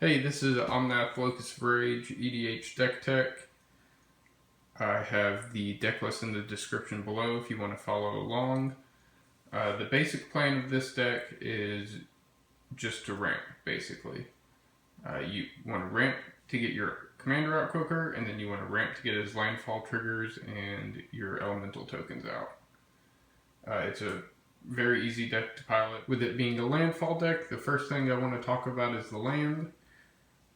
Hey, this is Omnath, Locus for Age, EDH Deck Tech. I have the deck list in the description below if you want to follow along. The basic plan of this deck is just to ramp, basically. You want to ramp to get your commander out quicker, and then you want to ramp to get his landfall triggers and your elemental tokens out. It's a very easy deck to pilot. With it being a landfall deck, the first thing I want to talk about is the land.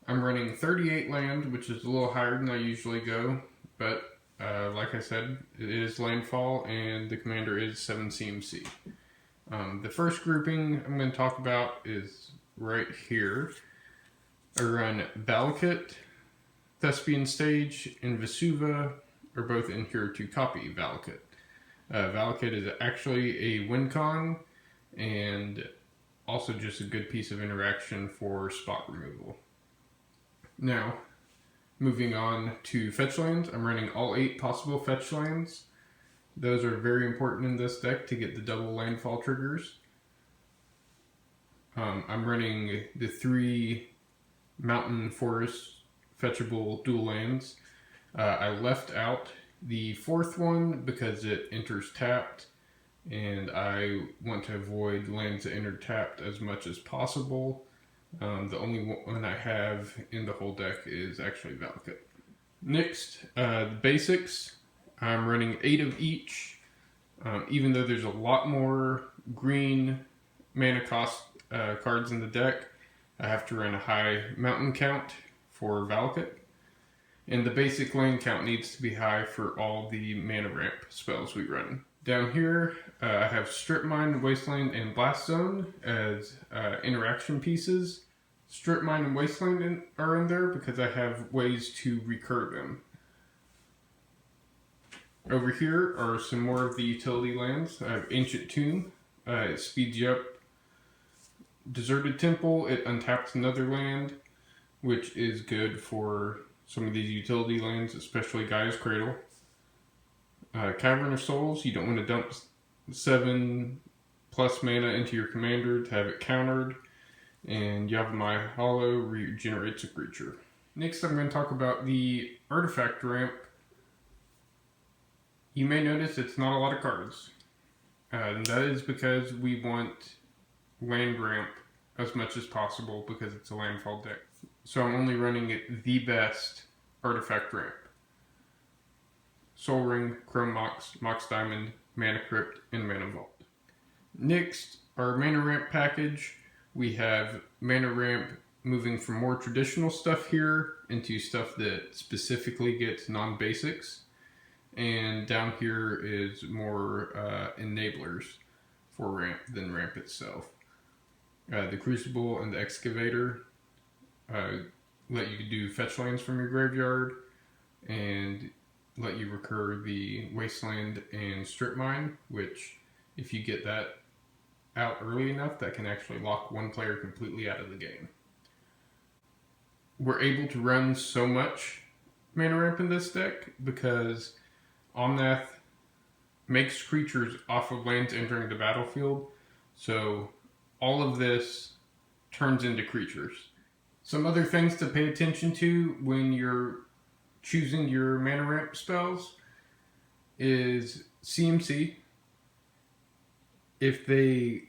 I'm running 38 land, which is a little higher than I usually go, but like I said, it is landfall and the commander is 7 CMC. The first grouping I'm going to talk about is right here. I run Valakut, Thespian Stage, and Vesuva are both in here to copy Valakut. Valakut is actually a win con and also just a good piece of interaction for spot removal. Now, moving on to fetch lands, I'm running all 8 possible fetch lands. Those are very important in this deck to get the double landfall triggers. I'm running the 3 mountain forest fetchable dual lands. I left out the 4th one because it enters tapped, and I want to avoid lands that enter tapped as much as possible. The only one I have in the whole deck is actually Valakut. Next, the basics. I'm running 8 of each. Even though there's a lot more green mana cost cards in the deck, I have to run a high mountain count for Valakut. And the basic land count needs to be high for all the mana ramp spells we run. Down here, I have Strip Mine, Wasteland, and Blast Zone as interaction pieces. Strip Mine and Wasteland are in there because I have ways to recur them. Over here are some more of the utility lands. I have Ancient Tomb, it speeds you up. Deserted Temple, it untaps another land, which is good for some of these utility lands, especially Gaia's Cradle. Cavern of Souls, you don't want to dump 7+ mana into your commander to have it countered. And Yavimaya Hollow regenerates a creature. Next, I'm going to talk about the artifact ramp. You may notice it's not a lot of cards. And that is because we want land ramp as much as possible because it's a landfall deck. So I'm only running the best artifact ramp. Soul Ring, Chrome Mox, Mox Diamond, Mana Crypt, and Mana Vault. Next, our mana ramp package. We have mana ramp moving from more traditional stuff here into stuff that specifically gets non-basics. And down here is more enablers for ramp than ramp itself. The Crucible and the Excavator let you do fetch lands from your graveyard and let you recur the Wasteland and Strip Mine, which if you get that out early enough, that can actually lock one player completely out of the game. We're able to run so much mana ramp in this deck because Omnath makes creatures off of lands entering the battlefield, so all of this turns into creatures. Some other things to pay attention to when you're choosing your mana ramp spells is CMC. If the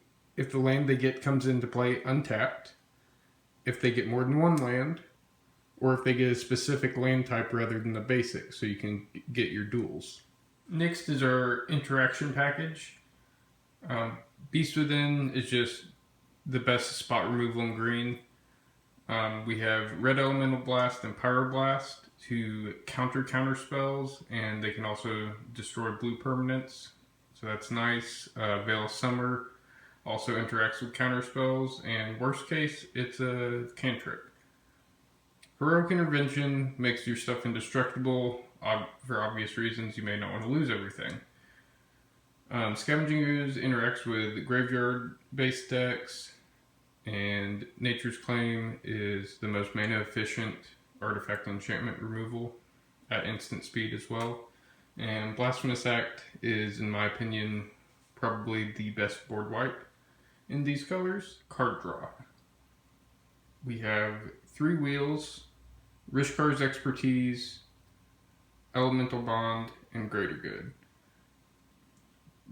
land they get comes into play untapped, if they get more than one land, or if they get a specific land type rather than the basic, so you can get your duels. Next is our interaction package. Beast Within is just the best spot removal in green. We have Red Elemental Blast and Pyroblast to counter spells, and they can also destroy blue permanents. So that's nice. Veil of Summer also interacts with counter spells, and worst case, it's a cantrip. Heroic Intervention makes your stuff indestructible. For obvious reasons, you may not want to lose everything. Scavenging Ooze interacts with graveyard-based decks, and Nature's Claim is the most mana efficient artifact enchantment removal at instant speed as well. And Blasphemous Act is, in my opinion, probably the best board wipe in these colors. Card draw. We have 3 wheels, Rishkar's Expertise, Elemental Bond, and Greater Good.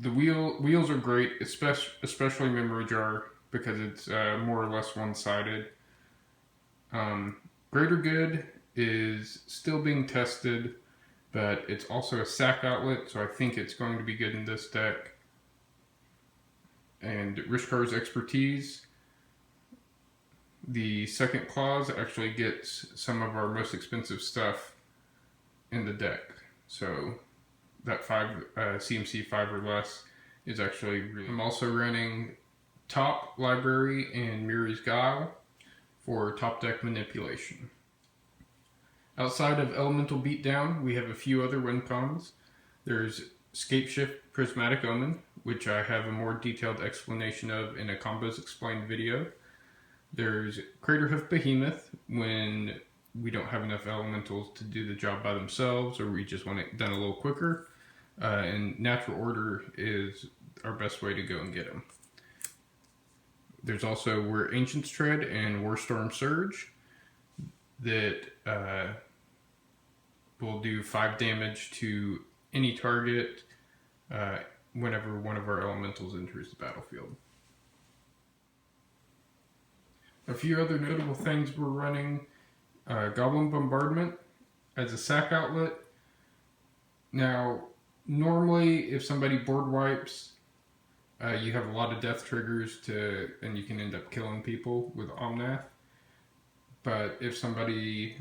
The wheels are great, especially Memory Jar, because it's more or less one-sided. Greater Good is still being tested, but it's also a sack outlet, so I think it's going to be good in this deck. And Rishkar's Expertise, the second clause actually gets some of our most expensive stuff in the deck. So that 5 CMC 5 or less is actually really... I'm also running Top Library and Miri's Guile for top deck manipulation. Outside of Elemental Beatdown, we have a few other win cons. There's Scapeshift Prismatic Omen, which I have a more detailed explanation of in a Combos Explained video. There's Craterhoof Behemoth, when we don't have enough elementals to do the job by themselves, or we just want it done a little quicker. And Natural Order is our best way to go and get them. There's also Where Ancients Tread and Warstorm Surge that will do 5 damage to any target whenever one of our elementals enters the battlefield. A few other notable things we're running. Goblin Bombardment as a sack outlet. Now, normally if somebody board wipes, you have a lot of death triggers and you can end up killing people with Omnath. But if somebody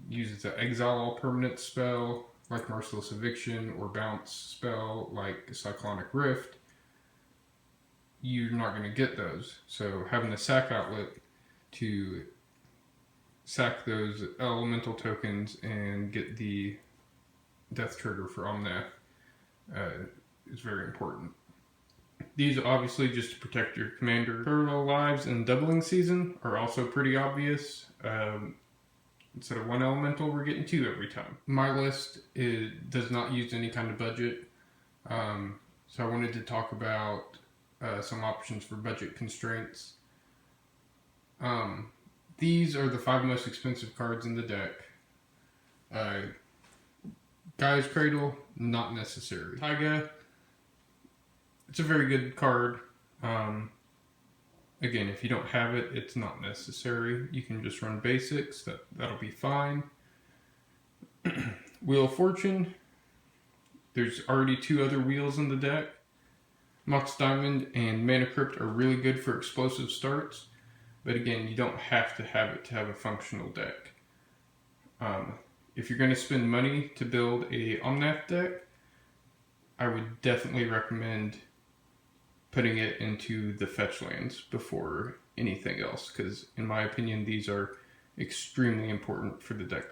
uses an exile all permanent spell like Merciless Eviction or bounce spell like Cyclonic Rift, you're not going to get those. So having a sack outlet to sack those elemental tokens and get the death trigger for Omnath is very important. These obviously just to protect your commander. Parallel Lives and Doubling Season are also pretty obvious. Instead of 1 elemental, we're getting 2 every time. My list does not use any kind of budget, so I wanted to talk about some options for budget constraints. These are the 5 most expensive cards in the deck. Gaia's Cradle, not necessary. Taiga, it's a very good card. Again, if you don't have it, it's not necessary. You can just run basics, that'll be fine. Wheel of Fortune, there's already 2 other wheels in the deck. Mox Diamond and Mana Crypt are really good for explosive starts, but again, you don't have to have it to have a functional deck. If you're going to spend money to build a Omnath deck, I would definitely recommend putting it into the fetch lands before anything else, because in my opinion these are extremely important for the deck